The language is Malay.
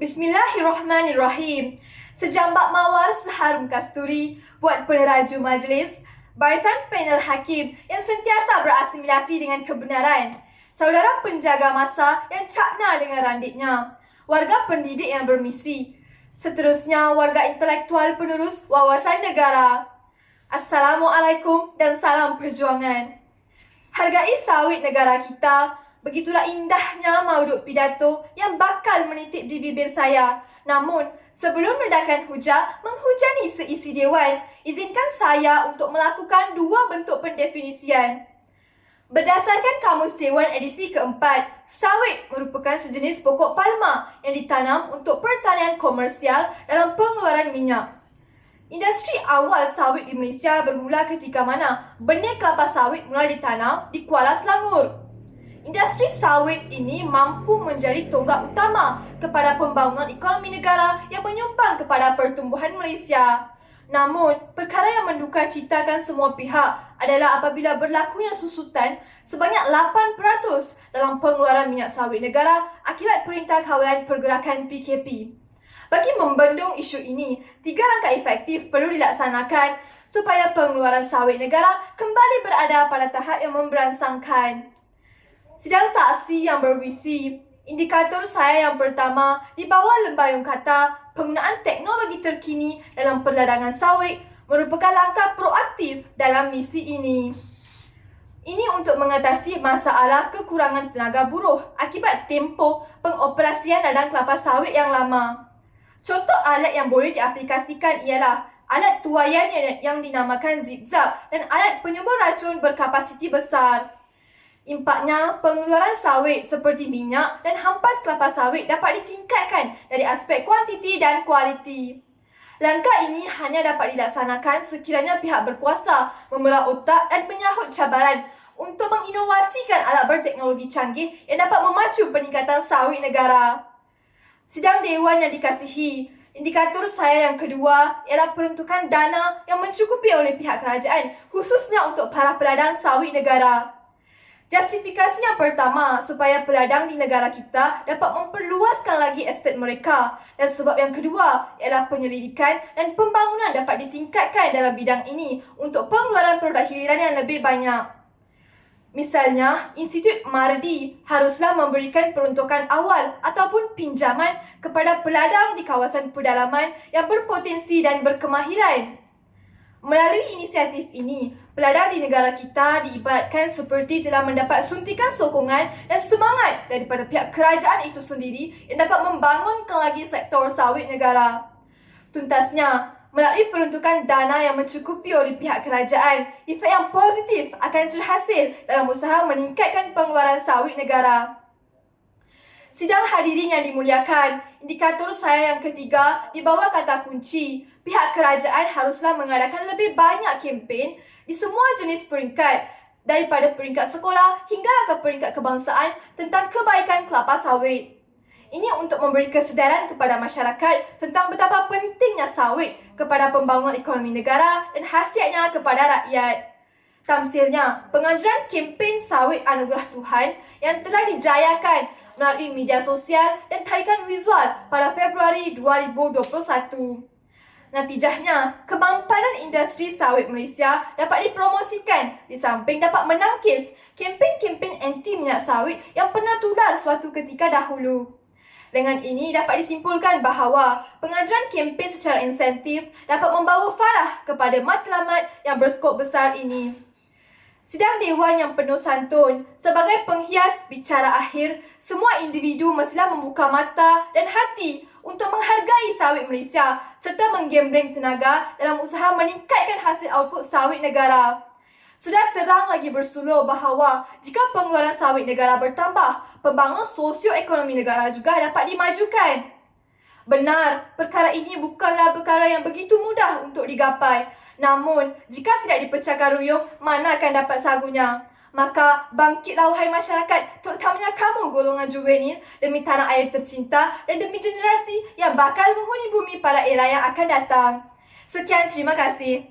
Bismillahirrahmanirrahim. Sejambak mawar seharum kasturi buat peneraju majlis, barisan panel hakim yang sentiasa berasimilasi dengan kebenaran, saudara penjaga masa yang cakna dengan randitnya, warga pendidik yang bermisi, seterusnya warga intelektual penerus wawasan negara. Assalamualaikum dan salam perjuangan. Hargai sawit negara kita. Begitulah indahnya mauduk pidato yang bakal menitip di bibir saya. Namun, sebelum ledakan hujah menghujani seisi dewan, izinkan saya untuk melakukan dua bentuk pendefinisian. Berdasarkan Kamus Dewan edisi keempat, sawit merupakan sejenis pokok palma yang ditanam untuk pertanian komersial dalam pengeluaran minyak. Industri awal sawit di Malaysia bermula ketika mana benih kelapa sawit mula ditanam di Kuala Selangor. Industri sawit ini mampu menjadi tonggak utama kepada pembangunan ekonomi negara yang menyumbang kepada pertumbuhan Malaysia. Namun, perkara yang mendukacitakan semua pihak adalah apabila berlakunya susutan sebanyak 8% dalam pengeluaran minyak sawit negara akibat Perintah Kawalan Pergerakan PKP. Bagi membendung isu ini, 3 langkah efektif perlu dilaksanakan supaya pengeluaran sawit negara kembali berada pada tahap yang memberansangkan. Sidang saksi yang bervisi, indikator saya yang pertama di bawah lembayung kata penggunaan teknologi terkini dalam perladangan sawit merupakan langkah proaktif dalam misi ini. Ini untuk mengatasi masalah kekurangan tenaga buruh akibat tempoh pengoperasian ladang kelapa sawit yang lama. Contoh alat yang boleh diaplikasikan ialah alat tuaian yang dinamakan zip-zap dan alat penyubur racun berkapasiti besar. Impaknya, pengeluaran sawit seperti minyak dan hampas kelapa sawit dapat ditingkatkan dari aspek kuantiti dan kualiti. Langkah ini hanya dapat dilaksanakan sekiranya pihak berkuasa membelah otak dan menyahut cabaran untuk menginovasikan alat berteknologi canggih yang dapat memacu peningkatan sawit negara. Sidang Dewan yang dikasihi, indikator saya yang kedua ialah peruntukan dana yang mencukupi oleh pihak kerajaan khususnya untuk para peladang sawit negara. Justifikasi yang pertama supaya peladang di negara kita dapat memperluaskan lagi estet mereka, dan sebab yang kedua ialah penyelidikan dan pembangunan dapat ditingkatkan dalam bidang ini untuk pengeluaran produk hiliran yang lebih banyak. Misalnya, Institut Mardi haruslah memberikan peruntukan awal ataupun pinjaman kepada peladang di kawasan pedalaman yang berpotensi dan berkemahiran. Melalui inisiatif ini, peladang di negara kita diibaratkan seperti telah mendapat suntikan sokongan dan semangat daripada pihak kerajaan itu sendiri yang dapat membangunkan lagi sektor sawit negara. Tuntasnya, melalui peruntukan dana yang mencukupi oleh pihak kerajaan, efek yang positif akan terhasil dalam usaha meningkatkan pengeluaran sawit negara. Sidang hadirin yang dimuliakan, indikator saya yang ketiga di bawah kata kunci, pihak kerajaan haruslah mengadakan lebih banyak kempen di semua jenis peringkat, daripada peringkat sekolah hingga ke peringkat kebangsaan tentang kebaikan kelapa sawit. Ini untuk memberi kesedaran kepada masyarakat tentang betapa pentingnya sawit kepada pembangunan ekonomi negara dan khasiatnya kepada rakyat. Tamsilnya, penganjuran kempen sawit anugerah Tuhan yang telah dijayakan melalui media sosial dan tarikan visual pada Februari 2021. Natijahnya, kemampanan industri sawit Malaysia dapat dipromosikan di samping dapat menangkis kempen-kempen anti minyak sawit yang pernah tular suatu ketika dahulu. Dengan ini dapat disimpulkan bahawa pengajuan kempen secara insentif dapat membawa falah kepada matlamat yang berskop besar ini. Sidang Dewan yang penuh santun, sebagai penghias bicara akhir, semua individu mestilah membuka mata dan hati untuk menghargai sawit Malaysia serta menggembleng tenaga dalam usaha meningkatkan hasil output sawit negara. Sudah terang lagi bersulur bahawa jika pengeluaran sawit negara bertambah, pembangunan sosioekonomi negara juga dapat dimajukan. Benar, perkara ini bukanlah perkara yang begitu mudah untuk digapai. Namun, jika tidak dipecahkan ruyung, mana akan dapat sagunya? Maka, bangkitlah wahai masyarakat, terutamanya kamu golongan juvenil, demi tanah air tercinta dan demi generasi yang bakal menghuni bumi pada era yang akan datang. Sekian, terima kasih.